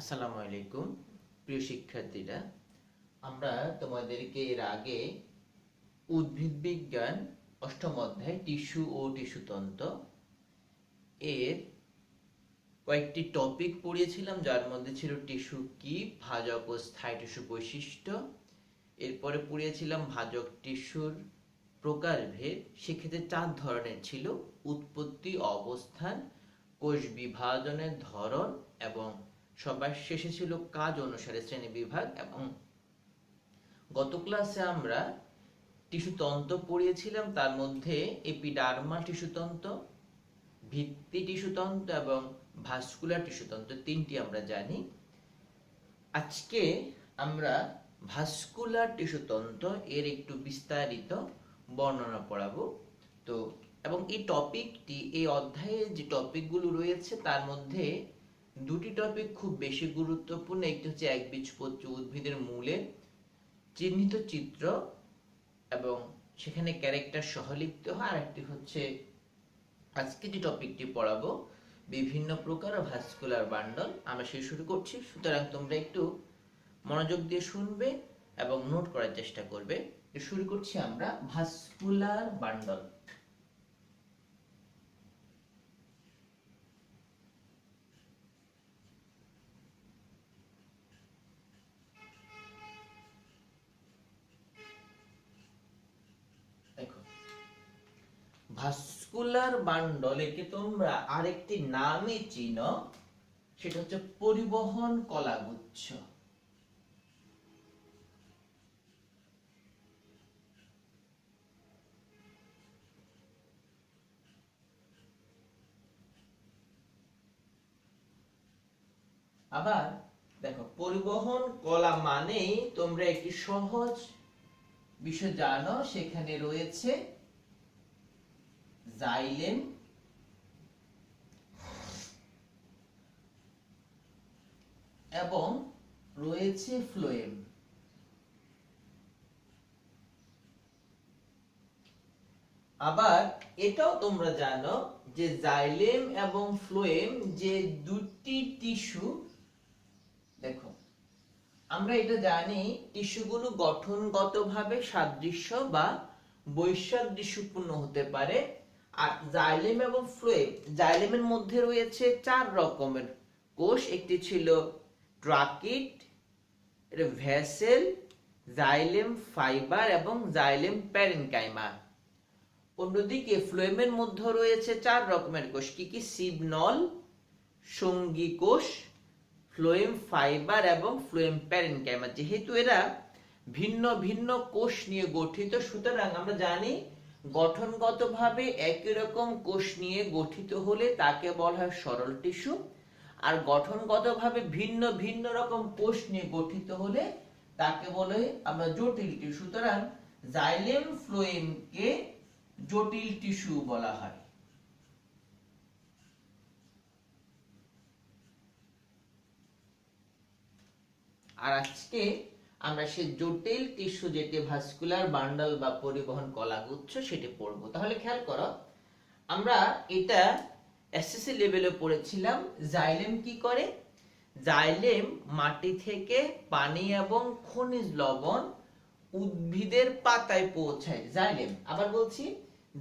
আসসালামু আলাইকুম প্রিয় শিক্ষার্থীরা, আমরা তোমাদেরকে এর আগে উদ্ভিদ বিজ্ঞান অষ্টম অধ্যায় টিস্যু ও টিস্যুতন্ত্র এর কয়েকটি টপিক পড়িয়েছিলাম, যার মধ্যে ছিল টিস্যু কি, ভাজক ও স্থায়ী টিস্যু বৈশিষ্ট্য। এরপরে পড়িয়েছিলাম ভাজক টিস্যুর প্রকারভেদ। সেক্ষেত্রে 4 ধরনের ছিল: উৎপত্তি, অবস্থান, কোষ বিভাজনের ধরন এবং সবার শেষে ছিল কাজ অনুসারে শ্রেণী বিভাগ। এবং গত ক্লাসে আমরা টিস্যুতন্ত্র পড়িয়েছিলাম, তার মধ্যে এপিডার্মাল টিস্যুতন্ত্র, ভিত্তি টিস্যুতন্ত্র এবং ভাস্কুলার টিস্যুতন্ত্র, তিনটি আমরা জানি। আজকে আমরা ভাস্কুলার টিস্যুতন্ত্র এর একটু বিস্তারিত বর্ণনা পড়াবো। তো এবং এই টপিকটি, এই অধ্যায়ে যে টপিকগুলো রয়েছে তার মধ্যে দুটি টপিক খুব বেশি গুরুত্বপূর্ণ। একটি হচ্ছে একবীজপত্রী উদ্ভিদের মূলের চিহ্নিত চিত্র এবং সেখানে ক্যারেক্টার সহ লিখতে হয়। আরেকটি হচ্ছে আজকে যে টপিকটি পড়াবো, বিভিন্ন প্রকার ভাস্কুলার বান্ডল। আমরা সেই শুরু করছি, সুতরাং তোমরা একটু মনোযোগ দিয়ে শুনবে এবং নোট করার চেষ্টা করবে। শুরু করছি আমরা ভাস্কুলার বান্ডল। দেখো, ভাস্কুলার বান্ডল একে তোমরা আরেকটি নামে চিনো, সেটা হচ্ছে পরিবহন কলাগুচ্ছ। আবার দেখো, পরিবহন কলা মানেই তোমরা একটি সহজ বিষয় জানো, সেখানে রয়েছে জাইলেম এবং রয়েছে ফ্লোয়েম। আবার এটাও তোমরা জানো যে জাইলেম এবং ফ্লোয়েম যে দুটি টিস্যু, দেখো আমরা এটা জানি টিস্যুগুলো গঠনগতভাবে সাদৃশ্য বা বৈসাদৃশ্যপূর্ণ হতে পারে। আর জাইলেম এবং ফ্লোয়েম, জাইলেমের মধ্যে রয়েছে 4 রকমের কোষ। একটি ছিল ট্রাকিট, এটা ভেসেল, জাইলেম ফাইবার এবং জাইলেম প্যারেনকাইমা। অন্যদিকে ফ্লোয়েমের মধ্যে রয়েছে 4 রকমের কোষ। কি কি? সিবনল, সঙ্গী কোষ, ফ্লোয়েম ফাইবার এবং ফ্লোয়েম প্যারেনকাইমা। যেহেতু এরা ভিন্ন ভিন্ন কোষ নিয়ে গঠিত, সুতরাং আমরা জানি গঠনগতভাবে একই রকম কোষ নিয়ে গঠিত হলে তাকে বলা হয় সরল টিস্যু, আর গঠনগতভাবে ভিন্ন ভিন্ন রকম কোষ নিয়ে গঠিত হলে তাকে বলে আমরা জটিল টিস্যু। সুতরাং জাইলেম ফ্লোয়েমকে জটিল টিস্যু বলা হয়। আর আজকে আমরা সেই জটিল টিস্যু, যেটি ভাস্কুলার বান্ডল বা পরিবহন কলাগুচ্ছ, সেটি পড়বো। তাহলে খেয়াল করো, আমরা এটা এসএসসি লেভেলে পড়েছিলাম। জাইলেম কি করে? জাইলেম মাটি থেকে পানি এবং খনিজ লবণ উদ্ভিদের পাতায় পৌঁছায়। জাইলেম, আবার বলছি,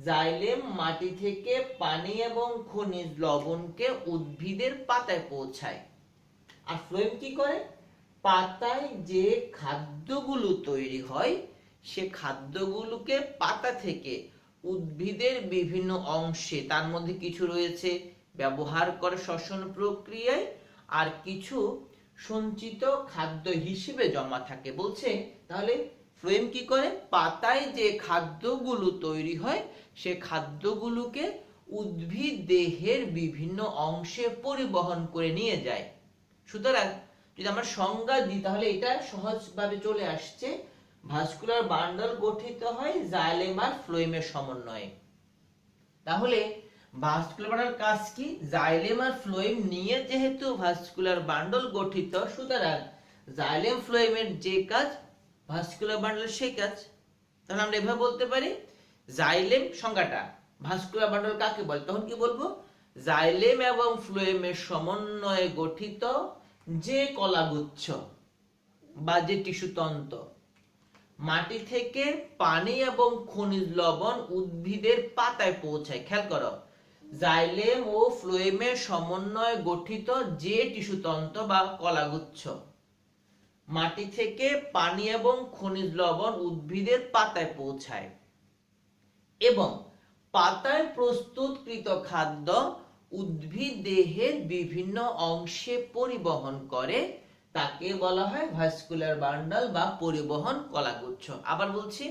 জাইলেম মাটি থেকে পানি এবং খনিজ লবণকে উদ্ভিদের পাতায় পৌঁছায়। আর ফ্লোয়েম কি করে? পাতায় যে খাদ্যগুলো তৈরি হয় সে খাদ্যগুলোকে পাতা থেকে উদ্ভিদের বিভিন্ন অংশে, তার মধ্যে কিছু রয়েছে ব্যবহার করে শ্বসন প্রক্রিয়ায়, আর কিছু সঞ্চিত খাদ্য হিসেবে জমা থাকে। বলছে তাহলে ফ্লোয়েম কি করে? পাতায় যে খাদ্যগুলো তৈরি হয় সে খাদ্যগুলোকে উদ্ভিদ দেহের বিভিন্ন অংশে পরিবহন করে নিয়ে যায়। সুতরাং যদি আমরা সংজ্ঞা দিই তাহলে এটা সহজভাবে চলে আসছে। ভাস্কুলার বান্ডল গঠিত হয় জাইলেম আর ফ্লোয়েমের সমন্বয়ে। তাহলে ভাস্কুলার বান্ডল কাজ কি? জাইলেম আর ফ্লোয়েম নিয়ে যেহেতু ভাস্কুলার বান্ডল গঠিত, সুতরাং জাইলেম ফ্লোয়েমের যে কাজ ভাস্কুলার বান্ডলের সেই কাজ। তাহলে আমরা এভাবে বলতে পারি, জাইলেম সংজ্ঞাটা, ভাস্কুলার বান্ডল কাকে বলে? তখন কি বলবো? জাইলেম এবং ফ্লোয়েমের সমন্বয়ে গঠিত যে কলাগুচ্ছ বা যে টিস্যু তন্তু মাটি থেকে পানি এবং খনিজ লবণ উদ্ভিদের পাতায় পৌঁছায়। খেয়াল করো, জাইলেম ও ফ্লোয়েমের সমন্বয়ে গঠিত যে টিস্যু তন্তু বা কলাগুচ্ছ মাটি থেকে পানি এবং খনিজ লবণ উদ্ভিদের পাতায় পৌঁছায় এবং পাতায় প্রস্তুতকৃত খাদ্য উদ্ভিদ দেহের বিভিন্ন অংশে পরিবহন করে, তাকে বলা হয় ভাস্কুলার বান্ডল বা পরিবহন কলাগুচ্ছ। আবার বলছি,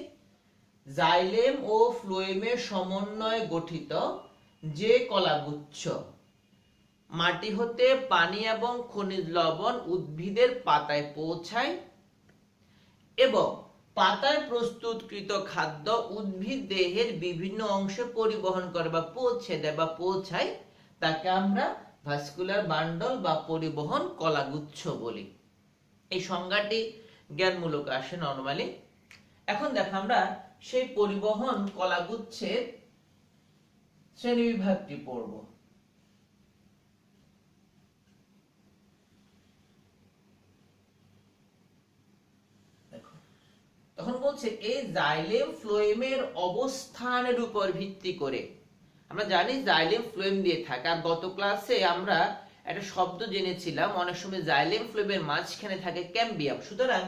জাইলেম ও ফ্লোয়েমের সমন্বয়ে গঠিত যে কলাগুচ্ছ মাটি হতে পানি এবং খনিজ লবণ উদ্ভিদের পাতায় পৌঁছায় এবং পাতায় প্রস্তুতকৃত খাদ্য উদ্ভিদ দেহের বিভিন্ন অংশে পরিবহন করে বা পৌঁছে দেয় বা পৌঁছায়, তাকে আমরা ভাস্কুলার বান্ডল বা পরিবহন কলাগুচ্ছ বলি। এই সংজ্ঞাটি জ্ঞানমূলক আসে নরমালি। এখন দেখো আমরা সেই পরিবহন কলাগুচ্ছের শ্রেণীবিভাগটি পড়ব। তখন বলছে এই জাইলেম ফ্লোয়েমের অবস্থানের উপর ভিত্তি করে, আমরা জানি জাইলেম ফ্লোয়েম দিয়ে থাকে, আর গত ক্লাসে আমরা একটা শব্দ জেনেছিলাম, অনেক সময় জাইলেম ফ্লোয়েমের মাঝখানে থাকে ক্যাম্বিয়াম। সুতরাং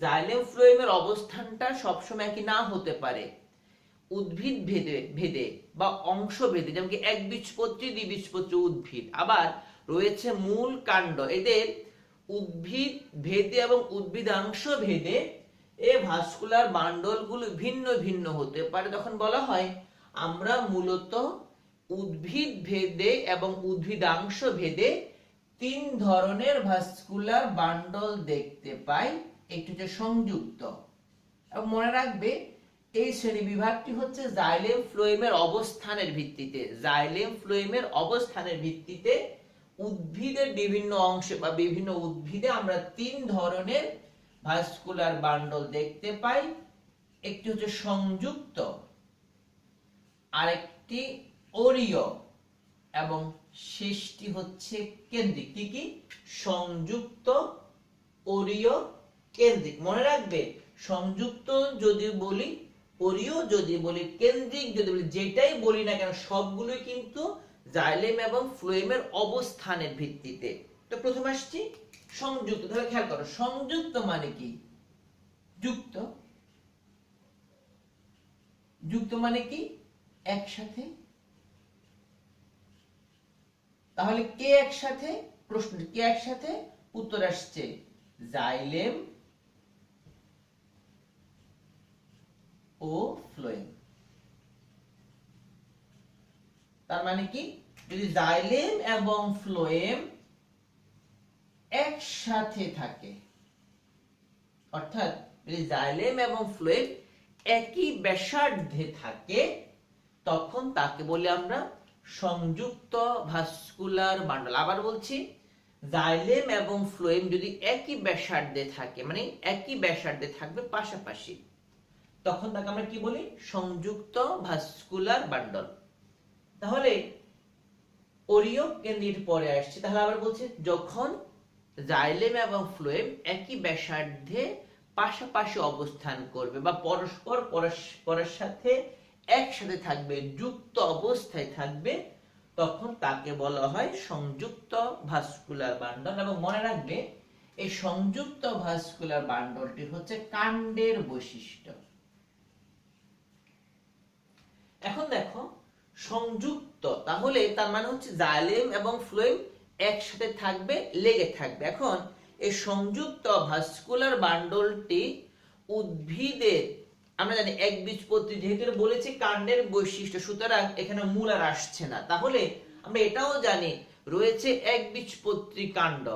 জাইলেম ফ্লোয়েমের অবস্থানটা সবসময় একই না হতে পারে, উদ্ভিদ ভেদে ভেদে বা অংশ ভেদে, যেমন কি একবীজপত্রী দ্বিবীজপত্রী উদ্ভিদ, আবার রয়েছে মূল কাণ্ড, এদের উদ্ভিদ ভেদে এবং উদ্ভিদাংশ ভেদে এই ভাস্কুলার বান্ডলগুলো ভিন্ন ভিন্ন হতে পারে। তখন বলা হয় আমরা মূলত উদ্ভিদ ভেদে এবং উদ্ভিদাংশ ভেদে তিন ধরনের ভাস্কুলার বান্ডল দেখতে পাই। একটি হচ্ছে সংযুক্ত, এবং মনে রাখবে এই শ্রেণী বিভাগটি হচ্ছে জাইলেম ফ্লোয়েমের অবস্থানের ভিত্তিতে, জাইলেম ফ্লোয়েমের অবস্থানের ভিত্তিতে উদ্ভিদের বিভিন্ন অংশে বা বিভিন্ন উদ্ভিদে আমরা তিন ধরনের ভাস্কুলার বান্ডল দেখতে পাই। একটি হচ্ছে সংযুক্ত, আরেকটি অরীয়, এবং শেষটি হচ্ছে কেন্দ্রিক। কি কি? সংযুক্ত, অরীয়, কেন্দ্রিক। মনে রাখবে সংযুক্ত যদি বলি, অরীয় যদি বলি, কেন্দ্রিক যদি বলি, যেটাই বলি না কেন সবগুলোই কিন্তু জাইলেম এবং ফ্লোয়েমের অবস্থানের ভিত্তিতে। তো প্রথম আসছি সংযুক্ত। তাহলে খেয়াল করো, সংযুক্ত মানে কি? যুক্ত। যুক্ত মানে কি? একসাথে। তাহলে কে একসাথে? প্রশ্ন, কে একসাথে? উত্তর আসছে জাইলেম ও ফ্লোয়েম। তার মানে কি, যদি জাইলেম এবং ফ্লোয়েম একসাথে থাকে, অর্থাৎ যদি জাইলেম এবং ফ্লোয়েম একই ব্যাসার্ধে থাকে, তখন তাকে বলি আমরা সংযুক্ত ভাস্কুলার বান্ডল। আবার বলছি, জাইলেম এবং ফ্লোয়েম যদি একই ব্যাসার্ধে থাকে, মানে একই ব্যাসার্ধে থাকবে পাশাপাশি, তখন তাকে আমরা কি বলি? সংযুক্ত ভাস্কুলার বান্ডল। তাহলে অরীয়, কেন্দ্রিক পরে আসছে। তাহলে আবার বলছি, যখন জাইলেম এবং ফ্লোয়েম একই ব্যাসার্ধে পাশাপাশি অবস্থান করবে বা পরস্পর পরস্পরের সাথে একসাথে থাকবে, যুক্ত অবস্থায় থাকবে, তখন তাকে বলা হয় সংযুক্ত ভাস্কুলার বান্ডল। এবং মনে রাখবে এই সংযুক্ত ভাস্কুলার বান্ডলটি হচ্ছে কাণ্ডের বৈশিষ্ট্য। এখন দেখো সংযুক্ত, তাহলে তার মানে হচ্ছে জাইলেম এবং ফ্লোয়েম একসাথে থাকবে, লেগে থাকবে। এখন এই সংযুক্ত ভাস্কুলার বান্ডলটি উদ্ভিদের, আমরা জানি একবীজপত্রী, যেহেতু বলেছি কাণ্ডের বৈশিষ্ট্য, সুতরাং এখানে মূল আর আসছে না। তাহলে আমরা এটাও জানি রয়েছে একবীজপত্রী কাণ্ড,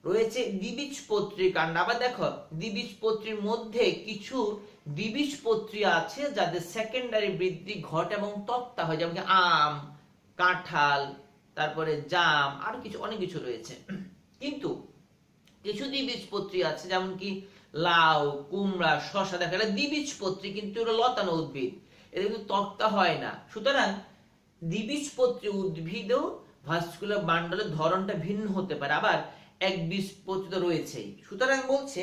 রয়েছে দ্বিবীজপত্রী কাণ্ড। আবার দেখো দ্বিবীজপত্রীর মধ্যে কিছু দ্বিবীজপত্রী আছে যাদের সেকেন্ডারি বৃদ্ধি ঘটে এবং তক্তা হয়, যেমন আম, কাঁঠাল, তারপরে জাম, আর কিছু অনেক কিছু রয়েছে। কিন্তু কিছু দ্বিবীজপত্রী আছে, যেমন কি লাউ, কুমড়া, শসা, দেখা এটা দ্বিবীজপত্রী, কিন্তু এটা লতানো উদ্ভিদ, এটা কিন্তু তক্তা হয় না। সুতরাং দ্বিবীজপত্রী উদ্ভিদেও ভাস্কুলার বান্ডলের ধরনটা ভিন্ন হতে পারে। আবার একবীজপত্রী তো রয়েছেই। সুতরাং বলছে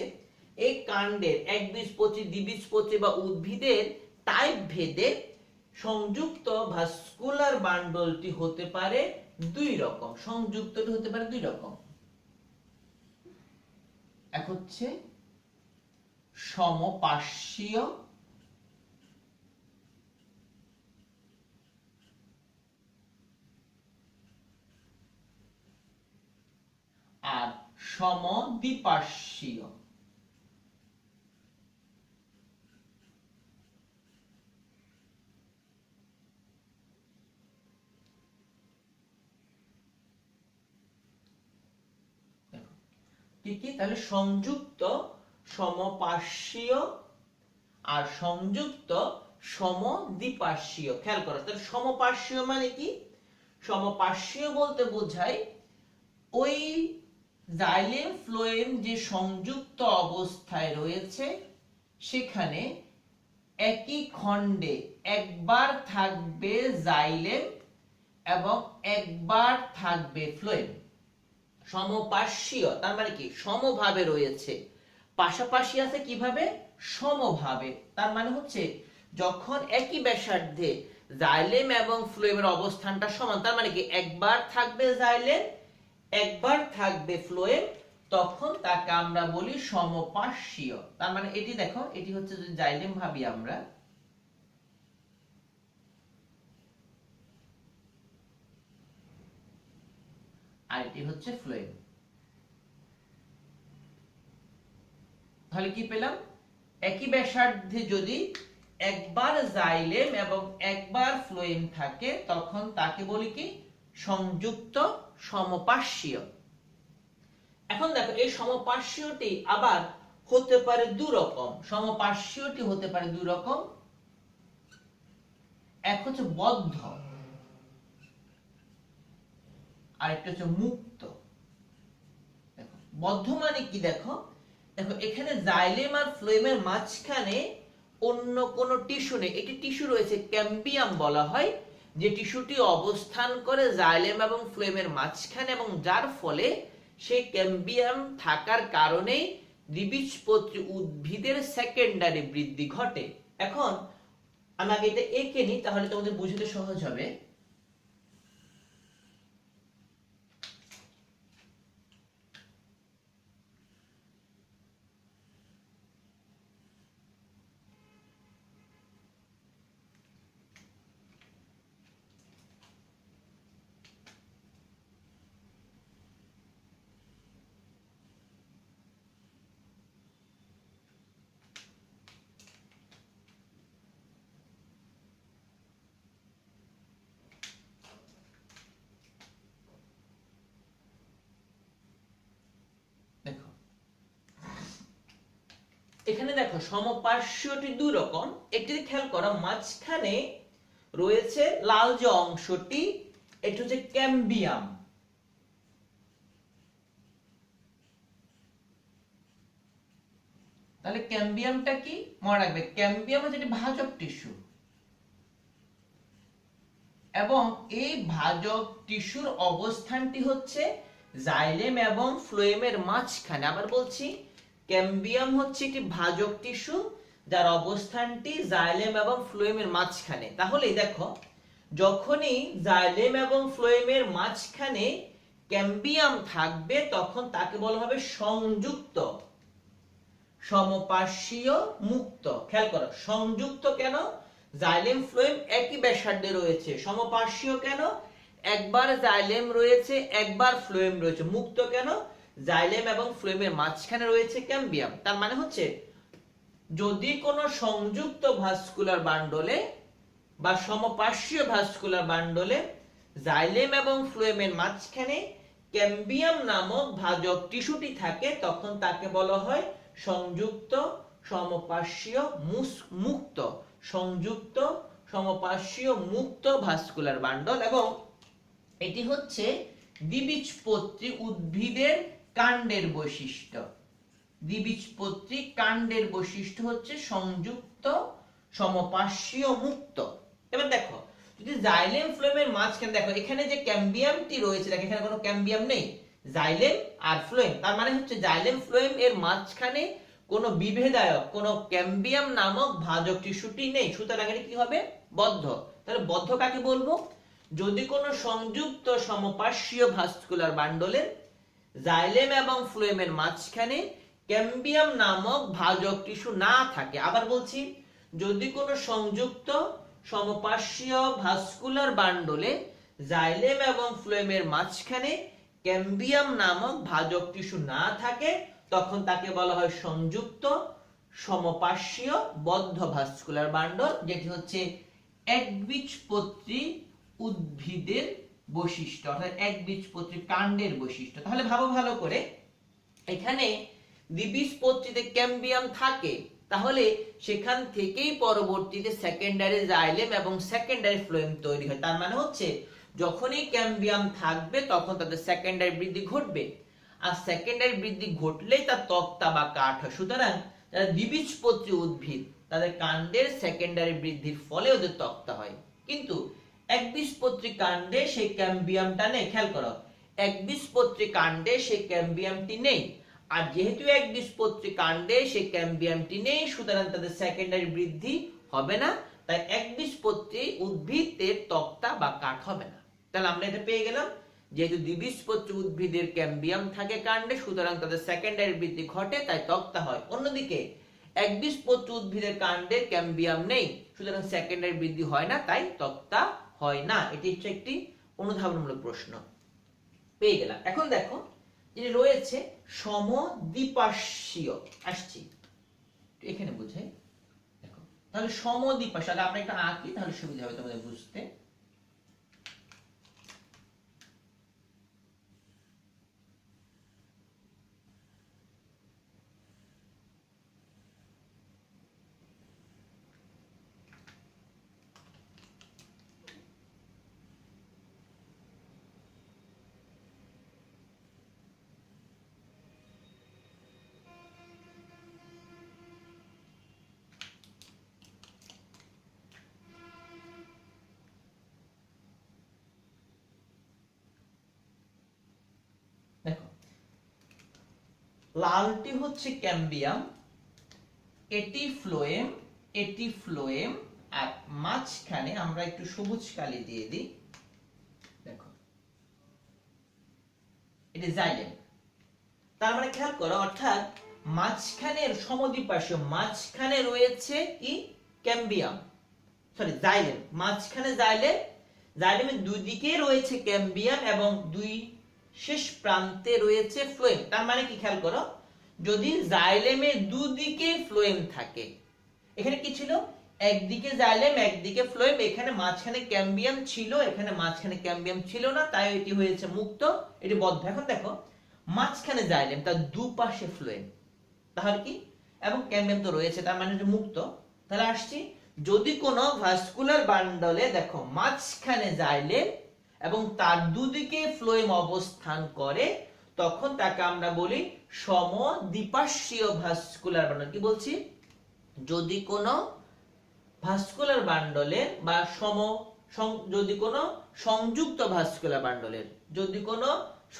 এই কাণ্ডের একবীজপত্রী, দ্বিবীজপত্রী বা উদ্ভিদের টাইপ ভেদে সংযুক্ত ভাস্কুলার বান্ডলটি হতে পারে দুই রকম। সংযুক্তটি হতে পারে দুই রকম। এক হচ্ছে সমপার্শ্বীয় আর সমদ্বিপার্শ্বীয়। কি কি তাহলে সংযুক্ত সমপার্শ্বীয় আর সংযুক্ত সমদ্বিপার্শ্বীয়। খেয়াল করো, তাহলে সমপার্শ্বীয় মানে কি? সমপার্শ্বীয় বলতে বোঝায় ওই জাইলেম ফ্লোয়েম যে সংযুক্ত অবস্থায় রয়েছে সেখানে একই খণ্ডে একবার থাকবে জাইলেম এবং একবার থাকবে ফ্লোয়েম। সমপার্শ্বীয় তার মানে কি? সমভাবে রয়েছে, পাশাপাশি আছে কিভাবে? সমভাবে। তার মানে হচ্ছে যখন একই ব্যাসার্ধে জাইলেম এবং ফ্লোয়েমের অবস্থানটা সমান, তার মানে কি একবার থাকবে জাইলেম একবার থাকবে ফ্লোয়েম, তখন তাকে আমরা বলি সমপার্শ্বীয়। তার মানে এটি দেখো, এটি হচ্ছে যদি জাইলেম ভাবি আমরা, আর এটি হচ্ছে ফ্লোয়েম। তাহলে কি পেলাম? একই ব্যাসার্ধে যদি একবার জাইলেম এবং একবার ফ্লোয়েম থাকে তখন তাকে বলি কি? সংযুক্ত সমপার্শ্বীয়। এখন দেখো এই সমপার্শ্বীয়টি আবার হতে পারে দুই রকম। সমপার্শ্বীয়টি হতে পারে দুই রকম। এক হচ্ছে বদ্ধ আর একটা হচ্ছে মুক্ত। দেখো বদ্ধ মানে কি? দেখো দেখো এখানে জাইলেম আর ফ্লোয়েমের মাঝখানে অন্য কোন টিস্যু নেই। এটি টিস্যু রয়েছে, ক্যাম্বিয়াম বলা হয়, যে টিস্যুটি অবস্থান করে জাইলেম এবং ফ্লোয়েমের মাঝখানে এবং যার ফলে সেই ক্যাম্বিয়াম থাকার কারণেই দ্বিবীজপত্রী উদ্ভিদের সেকেন্ডারি বৃদ্ধি ঘটে। এখন আমি আগে এটা এঁকে নিই, তাহলে তোমাদের বুঝতে সহজ হবে। দেখো এখানে দেখো সমপার্শ্বীয়টি দুই রকম। একটি খেয়াল করো, মাঝখানে রয়েছে লাল যে অংশটি, এটি হচ্ছে ক্যাম্বিয়াম। তাহলে ক্যাম্বিয়ামটা কি? মনে রাখবে, ক্যাম্বিয়াম হচ্ছে একটি ভাজক টিস্যু এবং এই ভাজক টিস্যুর অবস্থানটি হচ্ছে জাইলেম এবং ফ্লোয়েমের মাঝখানে। আবার বলছি, ক্যাম্বিয়াম হচ্ছে একটি ভাজক টিস্যু যার অবস্থানটি জাইলেম এবং ফ্লোয়েমের মাঝখানে। তাহলে দেখো, যখনই জাইলেম এবং ফ্লোয়েমের মাঝখানে ক্যাম্বিয়াম থাকবে তখন তাকে বলা হবে সংযুক্ত সমপার্শ্বীয় মুক্ত। খেয়াল করো, সংযুক্ত কেন? জাইলেম ফ্লোয়েম একই ব্যাসার্ধে রয়েছে। সমপার্শ্বীয় কেন? একবার জাইলেম রয়েছে একবার ফ্লোয়েম রয়েছে। মুক্ত কেন? জাইলেম এবং ফ্লোয়েমের মাঝখানে রয়েছে ক্যাম্বিয়াম। তার মানে হচ্ছে যদি কোনো সংযুক্ত ভাস্কুলার বান্ডলে বা সমপার্শ্বীয় ভাস্কুলার বান্ডলে জাইলেম এবং ফ্লোয়েমের মাঝখানে ক্যাম্বিয়াম নামক ভাজক টিস্যুটি থাকে তখন তাকে বলা হয় সংযুক্ত সমপার্শ্বীয় মুক্ত। সংযুক্ত সমপার্শ্বীয় মুক্ত ভাস্কুলার বান্ডল। এবং এটি হচ্ছে দ্বিবীজপত্রী উদ্ভিদের কাণ্ডের বৈশিষ্ট্য। দ্বিবীজপত্রী কাণ্ডের বৈশিষ্ট্য হচ্ছে সংযুক্ত সমপার্শ্বীয় মুক্ত। এবার দেখো, যদি জাইলেম ফ্লোয়েমের মাঝখানে দেখো এখানে যে ক্যাম্বিয়ামটি রয়েছে, দেখো এখানে কোনো ক্যাম্বিয়াম নেই, জাইলেম আর ফ্লোয়েম, তার মানে হচ্ছে জাইলেম ফ্লোয়েম এর মাঝখানে কোনো বিভেদায়ক, কোনো ক্যাম্বিয়াম নামক ভাজক টিস্যুটি নেই, সুতরাং এটা কি হবে? বদ্ধ। তাহলে বদ্ধ কাকে বলবো? যদি কোনো সংযুক্ত সমপার্শ্বীয় ভাস্কুলার বান্ডলের জাইলেম এবং ফ্লোয়েমের মাঝখানে ক্যাম্বিয়াম নামক ভাজক টিস্যু না থাকে। আবার বলছি, যদি কোনো সংযুক্ত সমপার্শ্বীয় ভাস্কুলার বান্ডলে জাইলেম এবং ফ্লোয়েমের মাঝখানে ক্যাম্বিয়াম নামক ভাজক টিস্যু না থাকে, তখন তাকে বলা হয় সংযুক্ত সমপার্শ্বীয় বদ্ধ ভাস্কুলার বান্ডল, যেটি হচ্ছে একবীজপত্রী উদ্ভিদের বৈশিষ্ট্য, অর্থাৎ একবীজপত্রী কাণ্ডের বৈশিষ্ট্য। তাহলে ভাবো ভালো করে, এখানে দ্বিবীজপত্রীতে ক্যাম্বিয়াম থাকে, তাহলে সেখান থেকেই পরবর্তীতে সেকেন্ডারি জাইলেম এবং সেকেন্ডারি ফ্লোয়েম তৈরি হয়। তার মানে হচ্ছে যখনই ক্যাম্বিয়াম থাকবে তখন তাদের সেকেন্ডারি বৃদ্ধি ঘটবে, আর সেকেন্ডারি বৃদ্ধি ঘটলেই তার তক্তা বা কাঠ হয়। সুতরাং যারা দ্বিবীজপত্রী উদ্ভিদ, তাদের কাণ্ডের সেকেন্ডারি বৃদ্ধির ফলে ওদের তক্তা হয়। কিন্তু একবীজপত্রী কাণ্ডে সেই ক্যাম্বিয়ামটা নেই। খেয়াল করো, একবীজপত্রী কাণ্ডে সেই ক্যাম্বিয়ামটি নেই, আর যেহেতু একবীজপত্রী কাণ্ডে সেই ক্যাম্বিয়ামটি নেই, সুতরাং তাদের সেকেন্ডারি বৃদ্ধি হবে না, তাই একবীজপত্রী উদ্ভিদের তক্তা বা কাঠ হবে না। তাহলে আমরা এটা পেয়ে গেলাম, যেহেতু দ্বিবীজপত্রী উদ্ভিদের ক্যাম্বিয়াম থাকে কাণ্ডে, সুতরাং তাদের সেকেন্ডারি বৃদ্ধি ঘটে, তাই তক্তা হয়। অন্যদিকে একবীজপত্রী উদ্ভিদের কাণ্ডে ক্যাম্বিয়াম নেই, সুতরাং সেকেন্ডারি বৃদ্ধি হয় না, তাই তক্তা হয় না। এটি হচ্ছে একটি অনুধাবনমূলক প্রশ্ন। পেয়ে গেলাম। এখন দেখো, যেটি রয়েছে সমদ্বিপার্শ্বীয়, আসছি এখানে বুঝাই। দেখো, তাহলে সমদ্বিপার্শ্বীয়, আমরা একটা আঁকি তাহলে সুবিধা হবে তোমাদের বুঝতে। দেখো, লালটি হচ্ছে ক্যাম্বিয়াম, এটি ফ্লোয়েম, আর মাঝখানে আমরা একটু সবুজ কালি দিয়ে দিই। দেখো, এটি জাইলেম। তার মানে খেয়াল করো, অর্থাৎ মাঝখানের সমদ্বিপার্শ্বীয়, মাঝখানে রয়েছে কি? ক্যাম্বিয়াম, সরি জাইলেম, মাঝখানে জাইলেম, জাইলেমের দুই দিকে রয়েছে ক্যাম্বিয়াম এবং দুই শেষ প্রান্তে রয়েছে ফ্লোয়েম। তার মানে কি? খেয়াল করো, যদি জাইলেমের দুদিকে ফ্লোয়েম থাকে, এখানে কি ছিল? একদিকে জাইলেম একদিকে ফ্লোয়েম, এখানে মাঝখানে ক্যাম্বিয়াম ছিল, এখানে মাঝখানে ক্যাম্বিয়াম ছিল না, তাই এটি হয়েছে মুক্ত, এটি বদ্ধ। এখন দেখো, মাঝখানে জাইলেম, তার দুপাশে ফ্লোয়েম, তাহলে কি? এবং ক্যাম্বিয়াম তো রয়েছে, তার মানে এটা মুক্ত। তাহলে আসছি, যদি কোনো ভাস্কুলার বান্ডলে দেখো মাঝখানে জাইলেম এবং তার দুদিকে ফ্লোয়েম অবস্থান করে, তখন তাকে আমরা বলি সমদ্বিপার্শ্বীয় ভাস্কুলার বান্ডল। কি বলছি? যদি কোনো ভাস্কুলার বান্ডলের বা যদি কোনো সংযুক্ত ভাস্কুলার বান্ডলের, যদি কোনো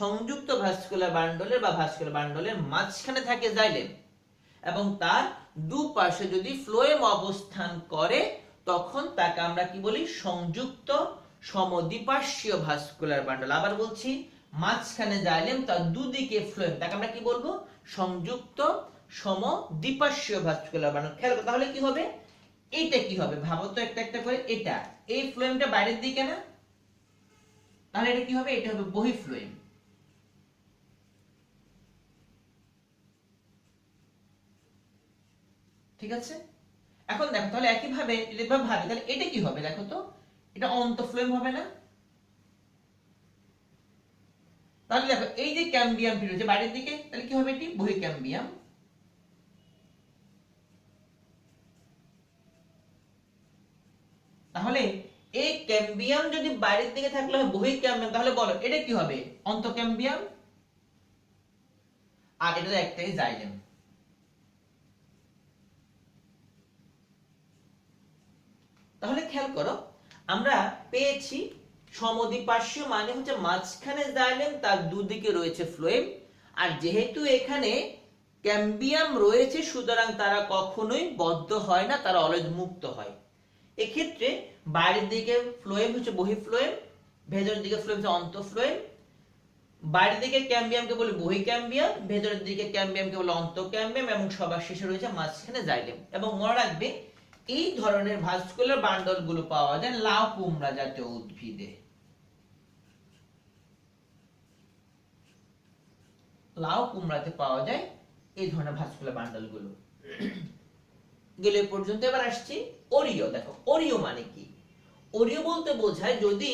সংযুক্ত ভাস্কুলার বান্ডলের বা ভাস্কুলার বান্ডলের মাঝখানে থাকে জাইলেম এবং তার দুপাশে যদি ফ্লোয়েম অবস্থান করে, তখন তাকে আমরা কি বলি? সংযুক্ত সমদ্বিপার্শ্বীয় ভাস্কুলার বান্ডল। আবার বলছি, মাঝখানে জাইলেম, তার দুদিকে ফ্লোয়েম, তাকে আমরা কি বলবো? সংযুক্ত সমদ্বিপার্শ্বীয় ভাস্কুলার বান্ডল। খেয়াল করো, তাহলে কি হবে? এইটা কি হবে? ভাবো তো একটা একটা করে। এটা, এই ফ্লোয়েমটা বাইরের দিকে না, তাহলে এটা কি হবে? এটা হবে বহিঃফ্লোয়েম। ঠিক আছে? এখন দেখো, তাহলে একইভাবে ভাবে, তাহলে এটা কি হবে? দেখো তো, এটা অন্তঃফ্লোয়েম হবে না? তাহলে দেখো, এই যে ক্যাম্বিয়ামটি রয়েছে বাইরের দিকে, তাহলে কি হবে? এটি বহিঃক্যাম্বিয়াম। তাহলে এই ক্যাম্বিয়াম যদি বাইরের দিকে থাকলে হয় বহিঃক্যাম্বিয়াম, তাহলে বলো এটা কি হবে? অন্তঃক্যাম্বিয়াম। আর এটা তো একটাই জাইলেম। তাহলে খেয়াল করো, আমরা পেয়েছি সমদ্বিপার্শ্বীয় মানে হচ্ছে মাঝখানে জাইলেম, তার দুদিকে রয়েছে ফ্লোয়েম। আর যেহেতু এখানে ক্যাম্বিয়াম রয়েছে, সুতরাং তারা কখনোই বদ্ধ হয় না, তারা অলওয়েজ মুক্ত হয়। এক্ষেত্রে বাইরের দিকে ফ্লোয়েম হচ্ছে বহিঃফ্লোয়েম, ভেতরের দিকে ফ্লোয়েম হচ্ছে অন্তঃফ্লোয়েম। বাইরের দিকে ক্যাম্বিয়ামকে বলি বহিঃক্যাম্বিয়াম, ভেতরের দিকে ক্যাম্বিয়ামকে বলি অন্তঃক্যাম্বিয়াম, এবং সবার শেষে রয়েছে মাঝখানে জাইলেম। এবং মনে রাখবে এই ধরনের ভাস্কুলার বান্ডল গুলো পাওয়া যায় লাউ কুমড়া জাতীয় উদ্ভিদে। লাউ কুমড়াতে পাওয়া যায় এই ধরনের ভাস্কুলার বান্ডল গুলো। গেলে পর্যন্ত এবার আসছি ওরিও। দেখো ওরিও মানে কি? ওরিও বলতে বোঝায় যদি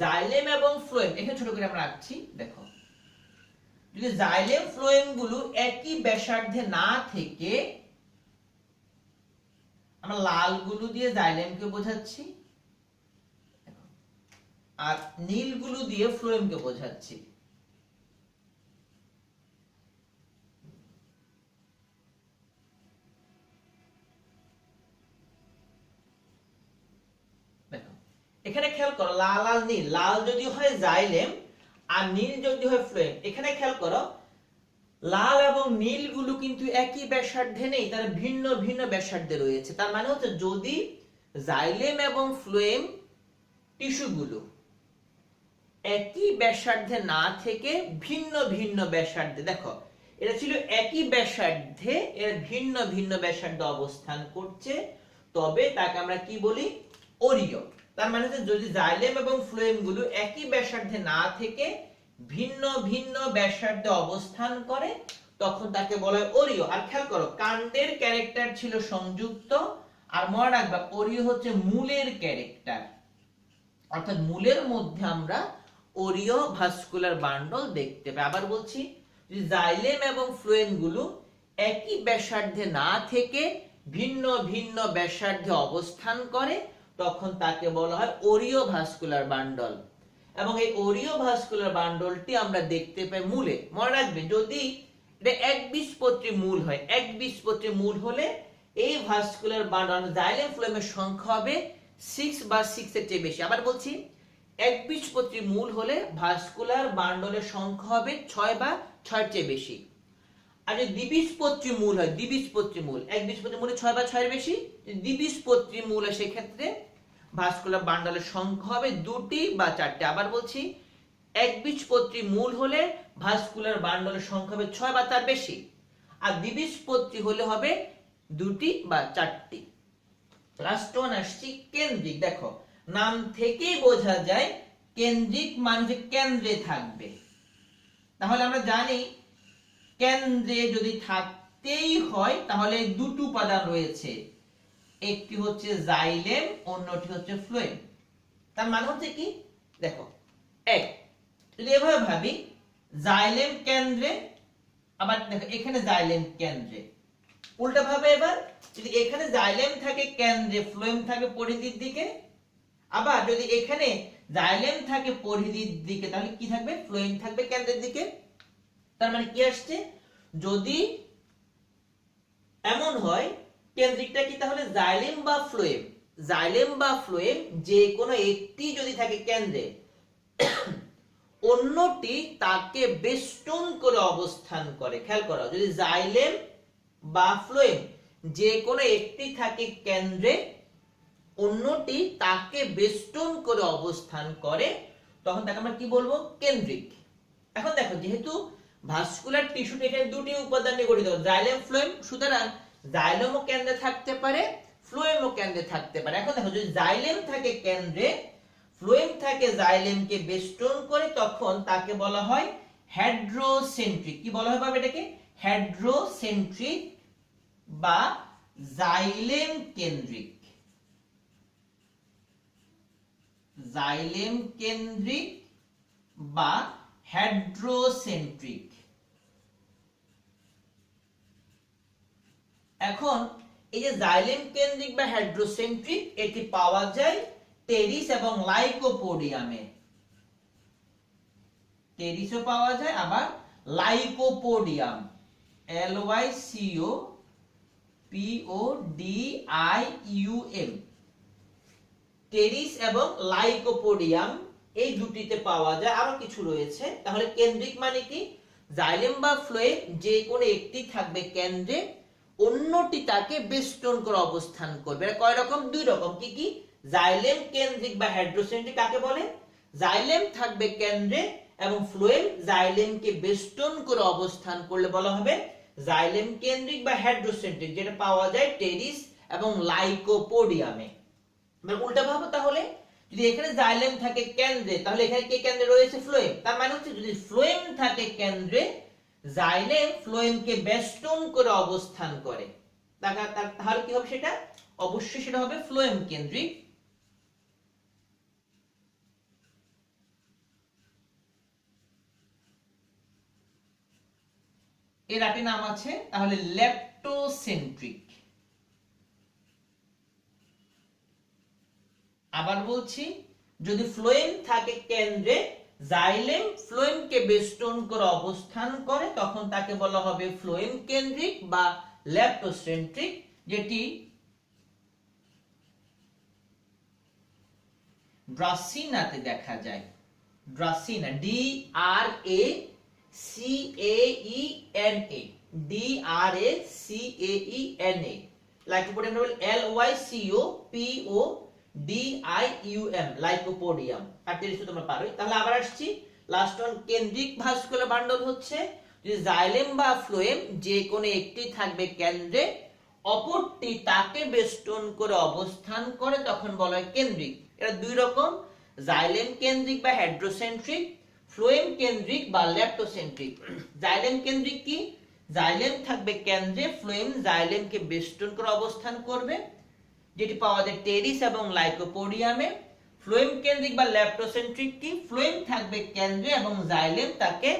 জাইলেম এবং ফ্লোয়েম, এখানে ছোট করে আমরা রাখছি, দেখো যদি জাইলেম ফ্লোয়েম গুলো একই ব্যাসার্ধে না থেকে, আমরা লাল গুলো দিয়ে জাইলেমকে বোঝাচ্ছি আর নীল গুলো দিয়ে ফ্লোয়েমকে বোঝাচ্ছি। এখানে খেয়াল করো লাল আর নীল, লাল যদি হয় জাইলেম আর নীল যদি হয় ফ্লোয়েম। এখানে খেয়াল করো লাল এবং নীল গুলো কিন্তু একই ব্যাসার্ধে নেই, তারা ভিন্ন ভিন্ন ব্যাসার্ধে রয়েছে। তার মানে হচ্ছে যদি জাইলেম এবং ফ্লোয়েম টিস্যুগুলো একই ব্যাসার্ধে না থেকে ভিন্ন ভিন্ন ব্যাসার্ধে, দেখো এটা ছিল একই ব্যাসার্ধে, এর ভিন্ন ভিন্ন ব্যাসার্ধে অবস্থান করছে, তবে তাকে আমরা কি বলি? ওরিও। তার মানে হচ্ছে যদি জাইলেম এবং ফ্লোয়েম গুলো একই ব্যাসার্ধে না থেকে ভিন্ন ভিন্ন ব্যাসার্ধে অবস্থান করে, তখন তাকে বলা হয় ওরিও। আর খেয়াল করো কাণ্ডের ক্যারেক্টার ছিল সংযুক্ত, আর মনে রাখবা ওরিও হচ্ছে মূলের ক্যারেক্টার, অর্থাৎ মূলের মধ্যে আমরা ওরিও ভাস্কুলার বান্ডল দেখতে পাই। আবার বলছি, যদি জাইলেম এবং ফ্লোয়েম গুলো একই ব্যাসার্ধে না থেকে ভিন্ন ভিন্ন ব্যাসার্ধে অবস্থান করে, তখন তাকে বলা হয় ওরিও ভাস্কুলার বান্ডল। এবং এই ওরিও ভাস্কুলার বান্ডলটি আমরা দেখতে পাই মূলে। মনে রাখবে যদি এটা একবীজপত্রী মূল হয়, একবীজপত্রী মূল হলে এই ভাস্কুলার বান্ডল জাইলেম ফ্লোয়েমের সংখ্যা হবে 6 বা 6 এর চেয়ে বেশি। আবার বলছি, একবীজপত্রী মূল হলে ভাস্কুলার বান্ডলের সংখ্যা হবে 6 বা 6 এর চেয়ে বেশি। আর যদি দ্বিবীজপত্রী মূল হয়, দ্বিবীজপত্রী মূল, একবীজপত্রী মূলে 6 বা 6 এর বেশি, যদি দ্বিবীজপত্রী মূল হয় সেক্ষেত্রে ভাস্কুলার বান্ডলের সংখ্যা হবে 2টি বা 4টি। আবার বলছি, একবীজপত্রী মূল হলে ভাস্কুলার বান্ডলের সংখ্যা হবে 6 বা তার বেশি, আর দ্বিবীজপত্রী হলে হবে 2টি বা 4টি। লাস্ট ওয়ান আসছি কেন্দ্রিক। দেখো নাম থেকেই বোঝা যায় কেন্দ্রিক মানে কেন্দ্রে থাকবে। তাহলে আমরা জানি কেন্দ্রে যদি থাকতেই হয় তাহলে দুটো উপাদান রয়েছে, একটি হচ্ছে জাইলেম, অন্যটি হচ্ছে ফ্লোয়েম। তার মানে হচ্ছে কি? দেখো এক, যদি এভাবে ভাবি জাইলেম কেন্দ্রে, আবার দেখো এখানে জাইলেম কেন্দ্রে, উল্টা ভাবে এবার যদি এখানে জাইলেম থাকে কেন্দ্রে, ফ্লোয়েম থাকে পরিধির দিকে, আবার যদি এখানে জাইলেম থাকে পরিধির দিকে, তাহলে কি থাকবে? ফ্লোয়েম থাকবে কেন্দ্রের দিকে। তার মানে কি আসছে? যদি এমন হয় কেন্দ্রিকটা কি তাহলে জাইলেম বা ফ্লোয়েম, জাইলেম বা ফ্লোয়েম যে কোনো একটি যদি থাকে কেন্দ্রে, অন্যটি তাকে বেষ্টন করে অবস্থান করে। খেয়াল করো, যদি জাইলেম বা ফ্লোয়েম যে কোনো একটি থাকে কেন্দ্রে, অন্যটি তাকে বেষ্টন করে অবস্থান করে, তখন তাকে আমরা কি বলবো? কেন্দ্রিক। এখন দেখো যেহেতু ভাস্কুলার টিস্যুটা এখানে দুটি উপাদান নিয়ে গঠিত, জাইলেম ফ্লোয়েম, সুতরাং জাইলেমও কেন্দ্রে থাকতে পারে, ফ্লোয়েমও কেন্দ্রে থাকতে পারে। এখন দেখো যদি জাইলেম থাকে কেন্দ্রে, ফ্লোয়েম থাকে জাইলেমকে বেষ্টন করে, তখন তাকে বলা হয় হেড্রোসেন্ট্রিক। কি বলা হয় বাবা এটাকে? হেড্রোসেন্ট্রিক বা জাইলেম কেন্দ্রিক। জাইলেম কেন্দ্রিক বা হেড্রোসেন্ট্রিক। এখন এই যে জাইলেম কেন্দ্রিক বা হেড্রোসেন্ট্রিক, এটি পাওয়া যায় টেরিস এবং লাইকোপোডিয়ামে। টেরিসও পাওয়া যায়, আবার লাইকোপোডিয়াম, LYCOPODIUM, টেরিস এবং লাইকোপোডিয়াম এই দুটিতে পাওয়া যায়। আরো কিছু রয়েছে। তাহলে কেন্দ্রিক মানে কি? জাইলেম বা ফ্লোয়েম যে কোনো একটি থাকবে কেন্দ্রে, অন্যটি তাকে বেষ্টন করে অবস্থান করবে। এটা কয় রকম? দুই রকম। কি কি? জাইলেম কেন্দ্রিক বা হাইড্রোসেন্ট্রিক কাকে বলে? জাইলেম থাকবে কেন্দ্রে এবং ফ্লোয়েম জাইলেমকে বেষ্টন করে অবস্থান করলে বলা হবে জাইলেম কেন্দ্রিক বা হাইড্রোসেন্ট্রিক, যেটা পাওয়া যায় টেরিস এবং লাইকোপোডিয়ামে। মানে উল্টা ভাবো তাহলে, যদি এখানে জাইলেম থাকে কেন্দ্রে, তাহলে এখানে কে কেন্দ্রে রয়েছে? ফ্লোয়েম। তার মানে হচ্ছে যদি ফ্লোয়েম থাকে কেন্দ্রে, জাইলেম ফ্লোয়েমকে বেষ্টন করে অবস্থান করে, তাহলে কি হবে সেটা? অবশ্যই সেটা হবে ফ্লোয়েম কেন্দ্রিক। এর একটি নাম আছে, তাহলে লেপ্টোসেন্ট্রিক। আবার বলছি, যদি ফ্লোয়েম থাকে কেন্দ্রে, জাইলেম ফ্লোয়েমকে বেষ্টন করে অবস্থান করে, তখন তাকে বলা হবে ফ্লোয়েম কেন্দ্রিক বা লেপ্টোসেন্ট্রিক, যেটি ড্রাসিনাতে দেখা যায়। Dracaena, D R A C A E N A, D R A C A E N A, lycopodium L Y C O P O D I U M, lycopodium. আর টেরিস তোমরা পারোই। তাহলে আবার আসছি, লাস্ট ওয়ান কেন্দ্রিক vascular bundle হচ্ছে যদি xylem বা ফ্লোয়েম যে কোনো একটি থাকবে কেন্দ্রে, অপরটি তাকে বেষ্টন করে অবস্থান করে, তখন বলা হয় কেন্দ্রিক। এটা দুই রকম, জাইলেম কেন্দ্রিক বা হাইড্রোসেন্ট্রিক, ফ্লোয়েম কেন্দ্রিক বা ল্যাপ্টোসেন্ট্রিক। জাইলেম কেন্দ্রিক কি? জাইলেম থাকবে কেন্দ্রে, ফ্লোয়েম জাইলেমকে বেষ্টন করে অবস্থান করবে, যেটি পাওয়া যায় টেরিস এবং লাইকোপোডিয়ামে। ফ্লোয়েম কেন্দ্রিক বা ল্যাপ্টোসেন্ট্রিক কি? ফ্লোয়েম থাকবে কেন্দ্রে এবং জাইলেম তাকে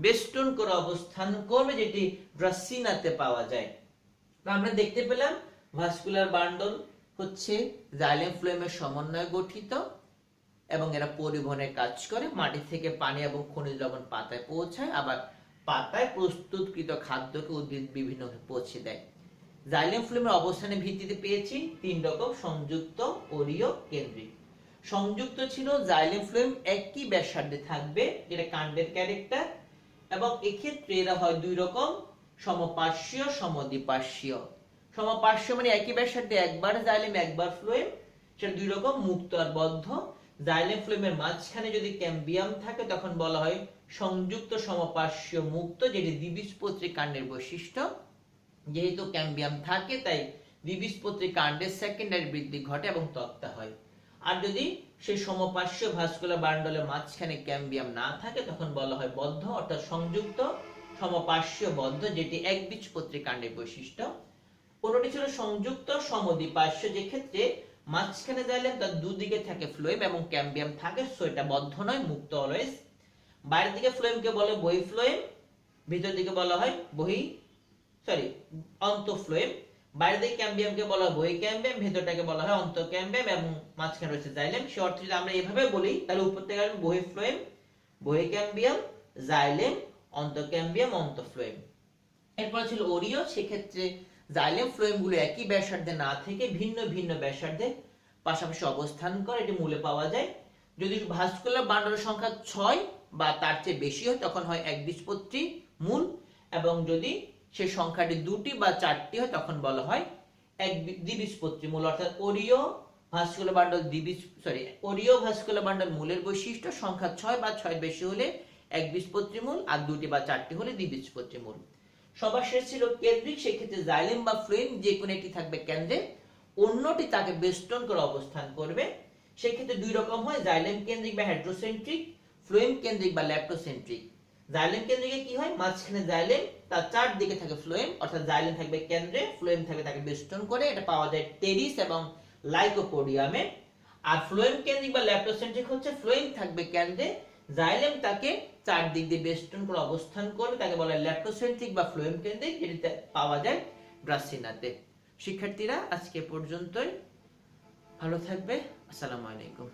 বেষ্টন করে অবস্থান করবে, যেটি ড্রাসিনাতে পাওয়া যায়। আমরা দেখতে পেলাম ভাস্কুলার বান্ডল হচ্ছে জাইলেম ফ্লোয়েমের সমন্বয়ে গঠিত এবং এরা পরিবহনের কাজ করে। মাটি থেকে পানি এবং খনিজ লবণ পাতায় পৌঁছায়, আবার পাতায় প্রস্তুতকৃত খাদ্যকে উদ্ভিদ বিভিন্নভাবে পৌঁছে দেয়। জাইলেম ফ্লোয়েমের অবস্থানের ভিত্তিতে পেয়েছি তিন রকম: সংযুক্ত, অরীয়, কেন্দ্রিক। সংযুক্ত ছিল জাইলেম ফ্লোয়েম একই ব্যাসার্ধে থাকবে, যেটা কাণ্ডের ক্যারেক্টার, এবং এক্ষেত্রে এরা হয় দুই রকম: সমপার্শ্বীয়, সমদ্বিপার্শ্বীয়। সমপার্শ্বীয় মানে একই ব্যাসার্ধে একবার জাইলেম একবার ফ্লোয়েম, সেটা দুই রকম: মুক্ত আর বদ্ধ। জাইলেম ফ্লোয়েমের মাঝখানে যদি ক্যাম্বিয়াম থাকে, তখন বলা হয় সংযুক্ত, সমপার্শ্বীয়, মুক্ত, যেটি দ্বিবীজপত্রী কাণ্ডের বৈশিষ্ট্য। যেহেতু ক্যাম্বিয়াম থাকে, তাই দ্বিবীজপত্রী কাণ্ডের সেকেন্ডারি বৃদ্ধি ঘটে এবং তক্তা হয়। আর যদি সেই সমপার্শ্বীয় ভাস্কুলার বান্ডলের মাঝখানে ক্যাম্বিয়াম না থাকে, তখন বলা হয় বদ্ধ, অর্থাৎ সংযুক্ত, সমপার্শ্বীয়, বদ্ধ, যেটি একবীজপত্রী কাণ্ডের বৈশিষ্ট্য। কোনটি ছিল সংযুক্ত, সমদ্বিপার্শ্বীয়, যে ক্ষেত্রে মাঝখানে জাইলেম, তার দুদিকে থাকে ফ্লোয়েম এবং ক্যাম্বিয়াম থাকে, সো এটা বদ্ধ নয়, মুক্ত অলওয়েজ। বাইরের দিকে ফ্লোয়েমকে বলে বহি ফ্লোয়েম, ভিতর দিকে বলা হয় অন্তঃফ্লোয়েম। বাইরের দিকে ক্যাম্বিয়ামকে বলা হয় বহি ক্যাম্বিয়াম, ভেতরটাকে বলা হয় অন্তঃক্যাম্বিয়াম, এবং মাঝখানে রয়েছে জাইলেম। সে অর্থে যদি আমরা এভাবে বলি, তাহলে উপর থেকে আসবে বহি ফ্লোয়েম, বহি ক্যাম্বিয়াম, জাইলেম, অন্তঃক্যাম্বিয়াম, অন্তঃফ্লোয়েম। এরপর ছিল অরীয়। সেক্ষেত্রে জাইলেম ফ্লোয়েম গুলো একই ব্যাসার্ধে না থেকে ভিন্ন ভিন্ন ব্যাসার্ধে পাশাপাশি অবস্থান করে, এটি মূলে পাওয়া যায়। যদি ভাস্কুলার বান্ডলের সংখ্যা 6 বা তার চেয়ে বেশি হয়, তখন হয় একবীজপত্রী মূল, এবং যদি সে সংখ্যাটি 2টি বা 4টি হয়, তখন বলা হয় দ্বিবীজপত্রী মূল। অর্থাৎ অরীয় ভাস্কুলার বান্ডল অরীয় ভাস্কুলার বান্ডল মূলের বৈশিষ্ট্য সংখ্যা 6 বা 6 এর বেশি হলে একবীজপত্রী মূল, আর 2টি বা 4টি হলে দ্বিবীজপত্রী মূল। সবার শেষ ছিল কেন্দ্রিক। সেক্ষেত্রে জাইলেম বা ফ্লোয়েম যে কোনো একটি থাকবে কেন্দ্রে, অন্যটি তাকে বেষ্টন করে অবস্থান করবে। সেক্ষেত্রে দুই রকম হয়: জাইলেম কেন্দ্রিক বা হাইড্রোসেন্ট্রিক, ফ্লোয়েম কেন্দ্রিক বা ল্যাপ্টোসেন্ট্রিক। জাইলেম কেন্দ্রিকে কি হয়? মাঝখানে জাইলেম, তার চারদিকে থাকে ফ্লোয়েম, অর্থাৎ জাইলেম থাকবে কেন্দ্রে, ফ্লোয়েম থাকবে তাকে বেষ্টন করে, এটা পাওয়া যায় টেরিস এবং লাইকোপোডিয়ামে। আর ফ্লোয়েম কেন্দ্রিক বা ল্যাপ্টোসেন্ট্রিক হচ্ছে ফ্লোয়েম থাকবে কেন্দ্রে, জাইলেম তাকে চারদিক দিয়ে বেষ্টন করে অবস্থান করবে, তাকে বলা হয় ল্যাপ্টোসেন্ট্রিক বা ফ্লোয়েম কেন্দ্রিক, যেটা পাওয়া যায় ড্রাসিনাতে। শিক্ষার্থীরা, আজকে পর্যন্তই। ভালো থাকবে। আসসালামু আলাইকুম।